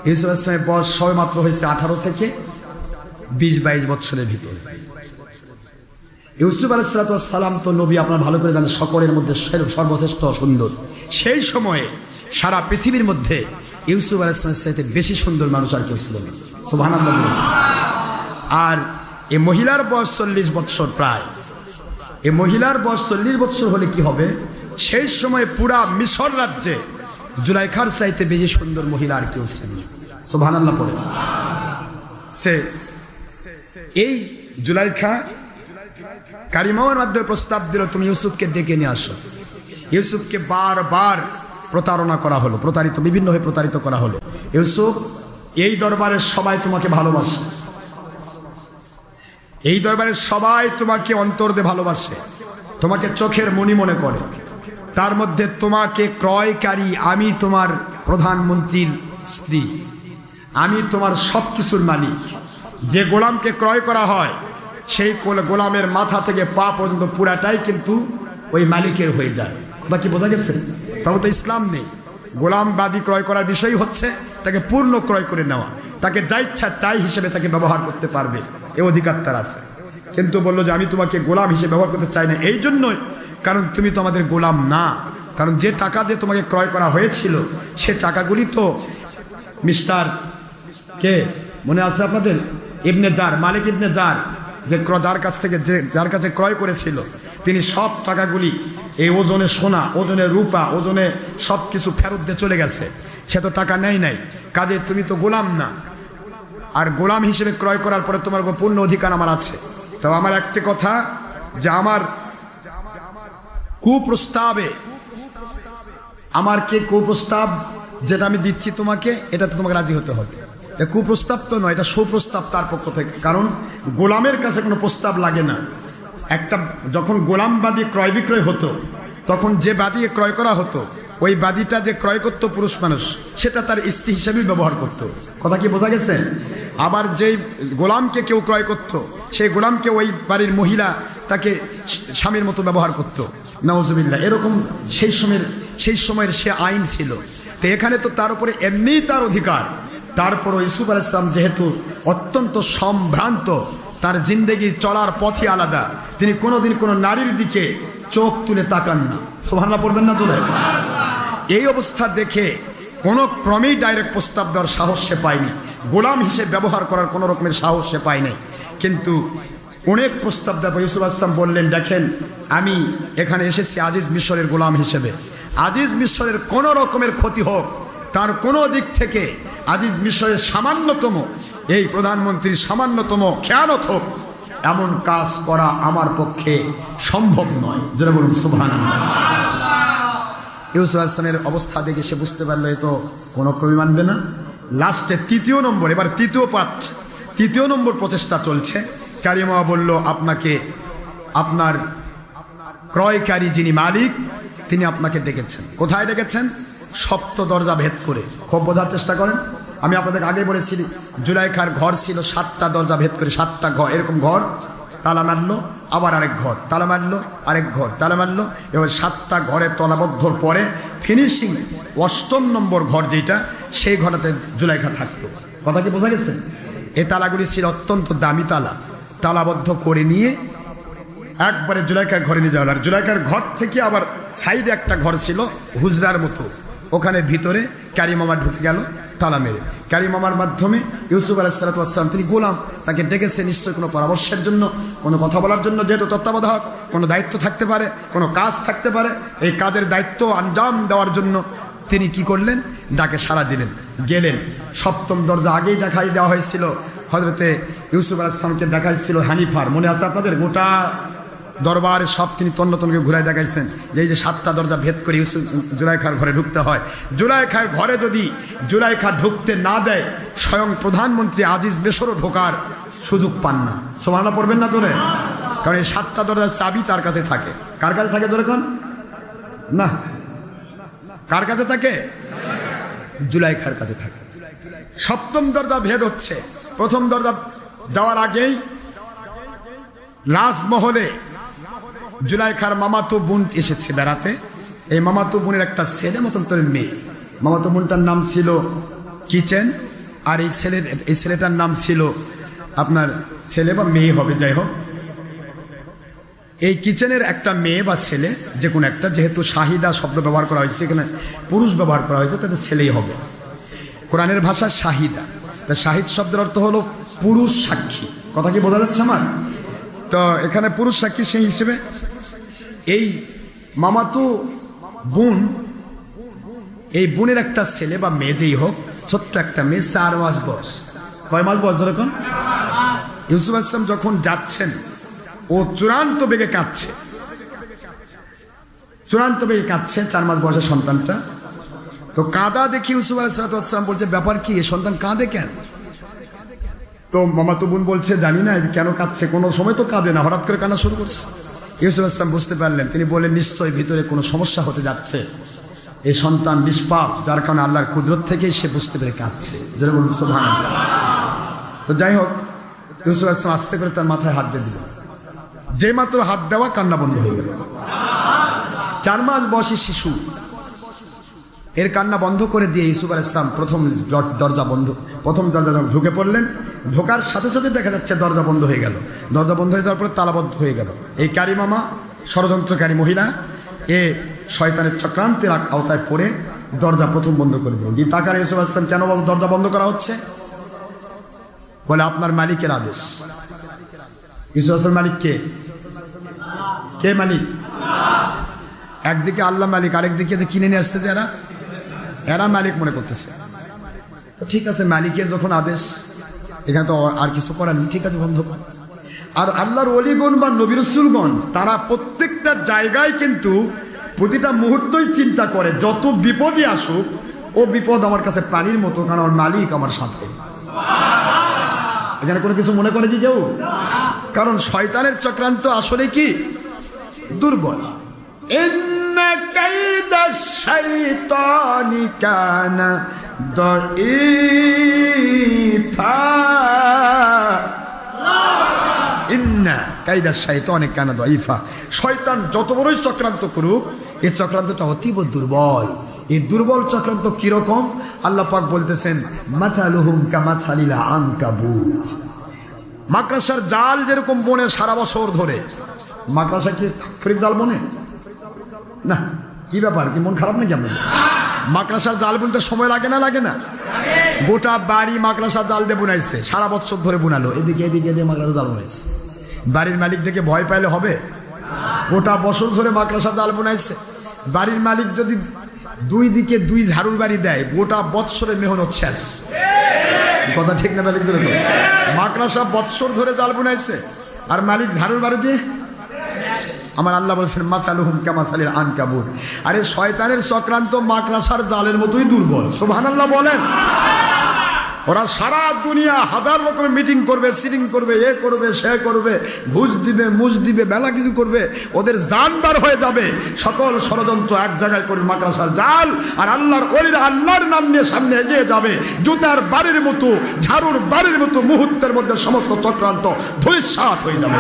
ইউসুফ আলাইহিস সালামের বয়স সবে মাত্র হয়েছে 18 থেকে 20-22 বছরের ভিতরে। ইউসুফ আলাইহিস সালাম তো নবী, আপনারা ভালো করে জানেন, সকলের মধ্যে সর্বশ্রেষ্ঠ সুন্দর। সেই সময়ে সারা পৃথিবীর মধ্যে ইউসুফ আলাইহিস সালামের চাইতে বেশি সুন্দর মানুষ আর কেউ ছিল না। সুবহানাল্লাহ। আর এই মহিলার বয়স 40 বছর প্রায়। এই মহিলার বয়স 40 বছর হলে কি হবে, সেই সময় পুরা মিশর রাজ্যে জুলাইখার চাইতে বেশি সুন্দর মহিলা আর কেউ ছিল না। সুবহানাল্লাহ পড়ে। এই জুলাইখা কারিমার মাধ্যমে প্রস্তাব দিল, তুমি ইউসুফকে ডেকে নিয়ে আসো। ইউসুফকে বারবার প্রতারণা করা হলো, বিভিন্নভাবে প্রতারিত করা হলো। ইউসুফ, এই দরবারের সবাই তোমাকে ভালোবাসে, এই দরবারের সবাই তোমাকে অন্তর দিয়ে ভালোবাসে, তোমাকে চোখের মণি মনে করে। তার মধ্যে তোমাকে ক্রয়কারী আমি, তোমার প্রধানমন্ত্রীর স্ত্রী, আমি তোমার সব কিছুর মালিক। যে গোলামকে ক্রয় করা হয় সেই গোলামের মাথা থেকে পা পর্যন্ত পুরাটাই কিন্তু ওই মালিকের হয়ে যায়। কথা কি বোঝা গেছে? তবে তো ইসলাম নেই। গোলামবাদী ক্রয় করার বিষয় হচ্ছে তাকে পূর্ণ ক্রয় করে নেওয়া, তাকে যা ইচ্ছা তাই হিসেবে তাকে ব্যবহার করতে পারবে, এ অধিকার তার আছে। কিন্তু বললো যে আমি তোমাকে গোলাম হিসেবে ব্যবহার করতে চাই না, এই জন্যই কারণ তুমি তো আমাদের গোলাম না। কারণ যে টাকা দিয়ে তোমাকে ক্রয় করা হয়েছিল সে টাকাগুলি তো মিস্টার কে মনে আছে আপনাদের, ইবনে জার, মালিক ইবনে জার, যে যার কাছে ক্রয় করেছিল, তিনি সব টাকাগুলি এই ওজনে সোনা, ওজনে রূপা, ওজনে সব কিছু ফেরত দিয়ে চলে গেছে। সে তো টাকা নেয় নাই, কাজে তুমি তো গোলাম না। আর গোলাম হিসেবে ক্রয় করার পরে তোমার পূর্ণ অধিকার আমার আছে। তো আমার একটি কথা, যে আমার কুপ্রস্তাবে, আমার কে কুপ্রস্তাব যেটা আমি দিচ্ছি তোমাকে, এটাতে তোমাকে রাজি হতে হবে। কুপ্রস্তাব তো নয়, এটা সুপ্রস্তাব তার পক্ষ থেকে। কারণ গোলামের কাছে কোনো প্রস্তাব লাগে না। একটা যখন গোলামবাদী ক্রয় বিক্রয় হতো, তখন যে বাদী ক্রয় করা হতো, ওই বাদীটা যে ক্রয় করতো পুরুষ মানুষ, সেটা তার স্ত্রী হিসেবেই ব্যবহার করত। কথা কি বোঝা গেছে? আবার যেই গোলামকে কেউ ক্রয় করত, সেই গোলামকে ওই বাড়ির মহিলা তাকে স্বামীর মতো ব্যবহার করত। নাউজুবিল্লাহ। এরকম সেই সময়ের সে আইন ছিল। তো এখানে তো তার উপরে এমনিই তার অধিকার। তারপরও ইউসুফ আলাইহিস সালাম যেহেতু অত্যন্ত সম্ভ্রান্ত, তার জিন্দেগি চলার পথই আলাদা, তিনি কোনোদিন কোনো নারীর দিকে চোখ তুলে তাকান না। সুবহানাল্লাহ পড়বেন না তোলে? এই অবস্থা দেখে কোনো ক্রমেই ডাইরেক্ট প্রস্তাব দেওয়ার সাহস সে পায়নি, গোলাম হিসেবে ব্যবহার করার কোনো রকমের সাহস সে পায়নি। কিন্তু অনেক প্রস্তাব দেওয়ার পর ইউসুফ আলাইহিস সালাম বললেন, দেখেন আমি এখানে এসেছি আজিজ মিশরের গোলাম হিসেবে। আজিজ মিশরের কোনো রকমের ক্ষতি হোক, তার কোনো দিক থেকে আজিজ মিশরের সামান্যতম, এই প্রধানমন্ত্রীর সামান্যতম খেয়ানত হোক, এমন কাজ করা আমার পক্ষে সম্ভব নয়। যারা বলুন সুবহানাল্লাহ। ইউসুফ আলাইহিস সালামের অবস্থা দেখে সে বুঝতে পারলো এ তো কোনো ক্রমে মানবে না। লাস্টে তৃতীয় নম্বর, এবার তৃতীয় নম্বর প্রচেষ্টা চলছে। কারিমা বলল, আপনাকে আপনার ক্রয়কারী যিনি মালিক, তিনি আপনাকে ডেকেছেন। কোথায় ডেকেছেন? সপ্ত দরজা ভেদ করে। খুব বোঝার চেষ্টা করেন। আমি আপনাদের আগে বলেছি, জুলাইখার ঘর ছিল 7টা দরজা ভেদ করে, 7টা ঘর, এরকম ঘর তালা মারলো, আবার আরেক ঘর তালা মারলো, আরেক ঘর তালা মারলো, এবার 7টা ঘরে তলাবদ্ধর পরে ফিনিশিং 8ম নম্বর ঘর যেটা, সেই ঘরটাতে জুলাইখা থাকতো। কথা কি বোঝা গেছে? এই তালাগুলি ছিল অত্যন্ত দামি তালা। তালাবদ্ধ করে নিয়ে একবারে জুলাইখার ঘরে নিয়ে যাওয়া। আর জুলাইখার ঘর থেকে আবার সাইডে একটা ঘর ছিল হুজরার মতো, ওখানে ভিতরে কারিমামা ঢুকে গেল তালা মেরে। কারিমামার মাধ্যমে ইউসুফ আলাইহিস সালাম, তিনি গোলাম, তাকে ডেকেছে নিশ্চয়ই কোনো পরামর্শের জন্য, কোনো কথা বলার জন্য। যেহেতু তত্ত্বাবধায়ক, কোনো দায়িত্ব থাকতে পারে, কোনো কাজ থাকতে পারে, এই কাজের দায়িত্ব আঞ্জাম দেওয়ার জন্য তিনি কি করলেন, ডাকে সাড়া দিলেন, গেলেন। 7ম দরজা আগেই দেখাই দেওয়া হয়েছিল, হযরতে ইউসুফ আলাইহিস সালামকে দেখাইছিল হানিফার, মনে আছে আপনাদের? গোটা দরবারে সব তিনি তন্নতনকে ঘুরাই দেখাইছেন যে এই যে 7টা দরজা ভেদ করে জুলাইখার ঘরে ঢুকতে হয়। জুলাইখার ঘরে যদি জুলাইখা ঢুকতে না দেয়, স্বয়ং প্রধানমন্ত্রী আজিজ মিশরও ঢোকার সুযোগ পান না। সুবহানাল্লাহ পড়বেন না তোরে? কারণ এই 7টা দরজার চাবি তার কাছে থাকে। কার কাছে থাকে জোরে কোন? না, কার কাছে থাকে? জুলাইখার কাছে থাকে। 7ম দরজা ভেদ হচ্ছে, 1ম দরজা যাওয়ার আগেই রাজমহলে জুলাইখার মামাতো বোন এসেছে বেড়াতে। এই মামাতো বোনের একটা ছেলে মতন তোর মেয়ে, মামাতো বোনটার নাম ছিল কিচেন, আর এই ছেলেটার নাম ছিল আপনার ছেলে বা মেয়ে হবে, যাই হোক এই কিচেনের একটা মেয়ে বা ছেলে যে কোনো একটা, যেহেতু শাহিদা শব্দ ব্যবহার করা হয়েছে এখানে পুরুষ ব্যবহার করা হয়েছে, তাদের ছেলেই হবে। কোরআনের ভাষা শাহিদা, তা শাহিদ শব্দের অর্থ হলো পুরুষ সাক্ষী। কথা কি বোঝা যাচ্ছে আমার? তো এখানে পুরুষ সাক্ষী সেই হিসেবে এই মামাতো বোন, এই বোনের একটা ছেলে বা মেয়ে যেই হোক, ছোট্ট একটা মেয়ে, 4 মাস বয়স। কয় মাস বয়স যখন ইউসুফ আলাইহিস সালাম যখন যাচ্ছেন, ও চূড়ান্ত বেগে কাঁদছে, 4 মাস বয়সের সন্তানটা। তো কাঁদা দেখি ইউসুফ আলাইহিস সালাম বলছে, ব্যাপার কি, এ সন্তান কাঁদে কেন? তো মামাতো বোন বলছে, জানি না কেন কাঁদছে, কোনো সময় তো কাঁদে না, হঠাৎ করে কান্না শুরু করছে। ইউসুফ আলাইহিস সালাম বুঝতে পারলেন, তিনি বললেন, নিশ্চয়ই ভিতরে কোনো সমস্যা হতে যাচ্ছে, এই সন্তান নিষ্পাপ, যার কারণে আল্লাহর কুদরত থেকেই সে বুঝতে পেরে কাঁদছে। যারা বলুন সুবহানাল্লাহ। তো যাই হোক, ইউসুফ আলাইহিস সালাম আস্তে করে তার মাথায় হাত দিয়ে দিল, যে মাত্র হাত দেওয়া কান্না বন্ধ হয়ে গেল। 4 মাস বয়সী শিশু, এর কান্না বন্ধ করে দিয়ে ইউসুফ আলাইহিস সালাম প্রথম দরজা ঢুকে পড়লেন। ঢোকার সাথে সাথে দেখা যাচ্ছে দরজা বন্ধ হয়ে গেল। দরজা বন্ধ হয়ে যাওয়ার পরে তালাবদ্ধ হয়ে গেল। এই কারি মামা, ষড়যন্ত্রকারী মহিলা, এ শয়তানের চক্রান্তের আওতায় পড়ে দরজা প্রথম বন্ধ করে দিল। দিয়ে তাকার ইউসুফ আলাইহিস সালাম, কেন দরজা বন্ধ করা হচ্ছে? বলে, আপনার মালিকের আদেশ। ইউসুফ আলাইহিস সালাম, মালিক কে? কে মালিক? একদিকে আল্লাহ মালিক, আরেকদিকে যে কিনে নিয়ে আসতেছে এরা মালিক মনে করতেছে। তো ঠিক আছে, মালিকের যখন আদেশ, এখানে তো আর কিছু করার নেই, ঠিক আছে বন্ধ কর। আর আল্লাহর ওলিগণ বা নবী রাসূলগণ, তারা প্রত্যেকটা জায়গায় কিন্তু প্রতিটা মুহূর্তই চিন্তা করে, যত বিপদই আসুক, ও বিপদ আমার কাছে পানির মতো, কারণ আমার মালিক আমার সাথে। এখানে কোনো কিছু মনে করে কি কেউ? কারণ শয়তানের চক্রান্ত আসলে কি দুর্বল। ইন্না কাইদাশ শাইতানি কানা দাঈফা, ইন্না কাইদাশ শাইতানি কানা দাঈফা। শয়তান যত বড়ই চক্রান্ত করুক, এই চক্রান্তটা অতীব দুর্বল। এই দুর্বল চক্রান্ত কিরকম? আল্লাহ পাক বলতেছেন, মাথালুহুম কামাথালিল আনকাবুত। মাকড়াসার জাল যেরকম বনে সারা বছর ধরে, মাকড়াসা কি ফ্রিজ জাল বনে না? কি ব্যাপার, কি মন খারাপ নাকি আপনার? মাকড়াসার জাল বুনতে সময় লাগে না? লাগে না? গোটা বাড়ি মাকড়াসার জাল দিয়ে বুনাইছে, সারা বছর ধরে বুনালো, এদিকে এদিকে দিয়ে মাকড়াসার জাল বুনাইছে। বাড়ির মালিক দেখে ভয় পাইলে হবে? গোটা বছর ধরে মাকড়াসার জাল বুনাইছে। বাড়ির মালিক যদি 2 দিকে 2 ঝাড়ুর বাড়ি দেয়, গোটা বৎসরের মেহনত শেষ। কথা ঠিক না? মালিক মাকড়াসা বৎসর ধরে জাল বুনাইছে, আর মালিক ঝাড়ুর বাড়ি দিয়ে। আমার আল্লাহ বলেছেন, মাথালুহুম কামাথালিল আনকাবুত। আরে শয়তানের চক্রান্ত মাকড়াসার জালের মতোই দুর্বল। সুবহানাল্লাহ বলেন। ওরা সারা দুনিয়া হাজার রকমের মিটিং করবে, সিটিং করবে, এ করবে, সে করবে, ঘুষ দিবে, মুষ দিবে, বেলা কিছু করবে, ওদের জান বার হয়ে যাবে। সকল ষড়যন্ত্র এক জায়গায় করে মাকড়াসার জাল, আর আল্লাহর ওলিরা আল্লাহর নাম নিয়ে সামনে এগিয়ে যাবে। জুতার বাড়ির মতো, ঝাড়ুর বাড়ির মতো মুহূর্তের মধ্যে সমস্ত চক্রান্ত ধূলিসাৎ হয়ে যাবে।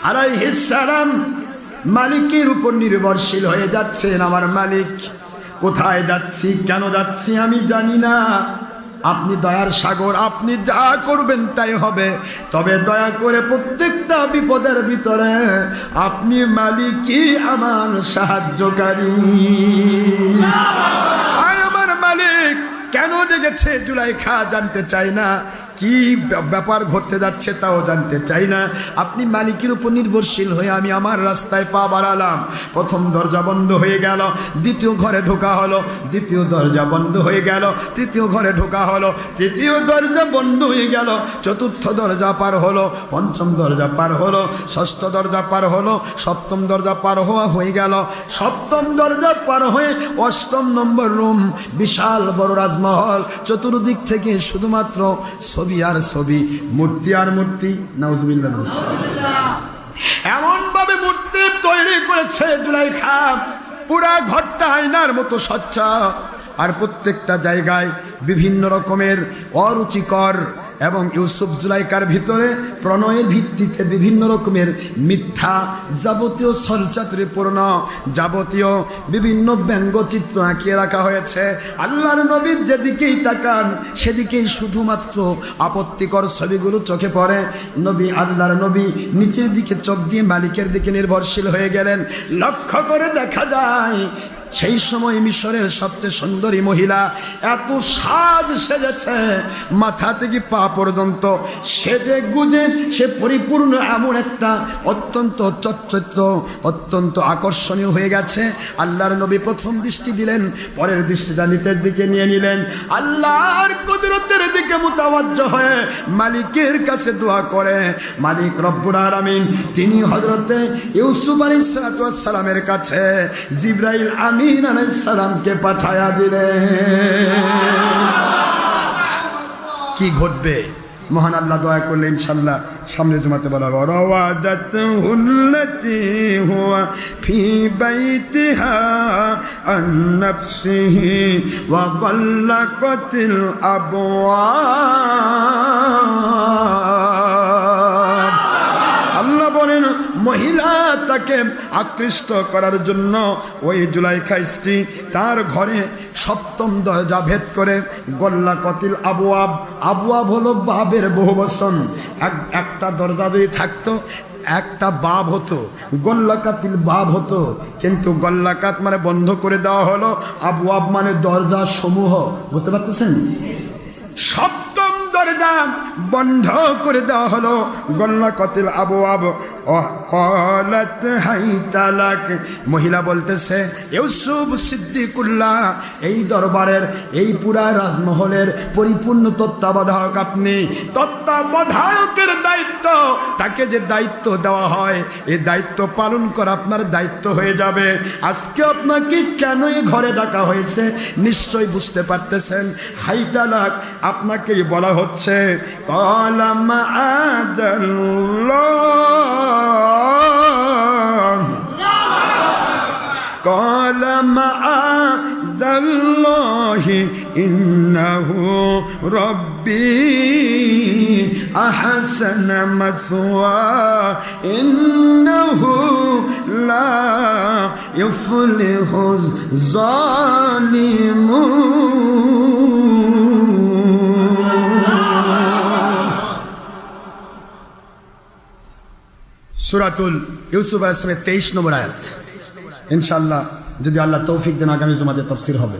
আলাইহিস সালাম মালিকের উপর নির্ভরশীল হয়ে যাচ্ছেন। আমার মালিক, কোথায় যাচ্ছি, কেন যাচ্ছি আমি জানি না, আপনি দয়ার সাগর, আপনি যা করবেন তাই হবে, তবে দয়া করে প্রত্যেকটা বিপদের ভিতরে আপনি মালিকই আমার সাহায্যকারী। আমার মালিক কেন ডেকেছে জুলাইখা জানতে চাই না, কি ব্যাপার ঘটতে যাচ্ছে তাও জানতে চাই না। আপনি মালিকের উপর নির্ভরশীল হয়ে আমি আমার রাস্তায় পা বাড়ালাম। প্রথম দরজা বন্ধ হয়ে গেল, দ্বিতীয় ঘরে ঢোকা হলো, দ্বিতীয় দরজা বন্ধ হয়ে গেল, তৃতীয় ঘরে ঢোকা হলো, তৃতীয় দরজা বন্ধ হয়ে গেল, চতুর্থ দরজা পার হলো, পঞ্চম দরজা পার হলো, ষষ্ঠ দরজা পার হলো, সপ্তম দরজা পার হওয়া হয়ে গেল, সপ্তম দরজা পার হয়ে 8 নম্বর রুম, বিশাল বড় রাজমহল, চতুর্দিক থেকে শুধুমাত্র ছবি আর ছবি, মূর্তি আর মূর্তি। নাউজুবিল্লাহ। এমন ভাবে মূর্তি তৈরি করেছে জুলাইখা, পুরা ঘরটা আয়নার মতো স্বচ্ছ, আর প্রত্যেকটা জায়গায় বিভিন্ন রকমের অরুচিকর এবং ইউসুফ জুলাইকার ভিতরে প্রণয়ের ভিত্তিতে বিভিন্ন রকমের মিথ্যা যাবতীয় ছলচাতুরিপূর্ণ যাবতীয় বিভিন্ন ব্যঙ্গচিত্র আঁকিয়ে রাখা হয়েছে। আল্লাহর নবীর যেদিকেই তাকান সেদিকেই শুধুমাত্র আপত্তিকর ছবিগুলো চোখে পড়ে। নবী আল্লাহর নবী নিচের দিকে চোখ দিয়ে মালিকের দিকে নির্ভরশীল হয়ে গেলেন। লক্ষ্য করে দেখা যায় সেই সময় মিশরের সবচেয়ে সুন্দরী মহিলা এত সাজ সেজেছে, মাথা থেকে পা পর্যন্ত সেজে গুজে সে পরিপূর্ণ, এমন একটা অত্যন্ত চচ্চরিত্র অত্যন্ত আকর্ষণীয় হয়ে গেছে। আল্লাহর নবী প্রথম দৃষ্টি দিলেন, পরের দৃষ্টিটা নিচের দিকে নিয়ে নিলেন। আল্লাহর কুদরতের দিকে মুতাওয়াজ্জহ হয়ে মালিকের কাছে দোয়া করে মালিক রব্বুল আলামিন তিনি হযরতে ইউসুফ আলাইহিস সালাতু ওয়াস সালামের কাছে জিবরাইল আমিন আলাইহিস সালামকে পাঠায়া দিলেন। কি ঘটবে মহান আল্লাহ দয়া করলে ইনশাআল্লাহ সামনে জুমাতে বলা হবে। রাওয়াদাতুল্লাতী হুয়া ফি বাইতিহা আন নাফসিহি ওয়া গাল্লাকাতিল আবওয়াব। আল্লাহ বলেন মহিলা তাকে আকৃষ্ট করার জন্য ওই জুলাইখা স্ত্রী তার ঘরে সপ্তম দরজা ভেদ করে গল্লাকাতিল আবওয়াব, আবওয়াব হলো বাবের বহুবচন, একটা দরজা যদি থাকতো একটা বাব হতো, গল্লাকাতিল বাব হতো, কিন্তু গল্লাকাত মানে বন্ধ করে দেওয়া হলো, আবওয়াব মানে দরজা সমূহ। বুঝতে পারতেছেন? সপ্তম দরজা বন্ধ করে দেওয়া হলো, গল্লাকাতিল আবওয়াব। ক্বালাত হাইতালাক, মহিলা বলতেছে ইউসুফ সিদ্দিকুল্লাহ, এই দরবারের এই পুরা রাজমহলের পরিপূর্ণ তত্ত্বাবধায়ক আপনি, তত্ত্বাবধায়কের দায়িত্ব, তাকে যে দায়িত্ব দেওয়া হয় এই দায়িত্ব পালন করা আপনার দায়িত্ব হয়ে যাবে। আজকে আপনাকে কেন এই ঘরে ডাকা হয়েছে নিশ্চয়ই বুঝতে পারতেছেন। হাইতালাক আপনাকেই বলা হচ্ছে। ক্বালা মাআযাল্লাহ, قال معاذ الله إنه ربي أحسن مثواي إنه لا يفلح الظالمون। সূরাতুল ইউসুফ আলাইহিস সালামের 23 নম্বর আয়াত। ইনশাআল্লাহ যদি আল্লাহ তৌফিক দেন আগামী জুমাতে তাফসীর হবে।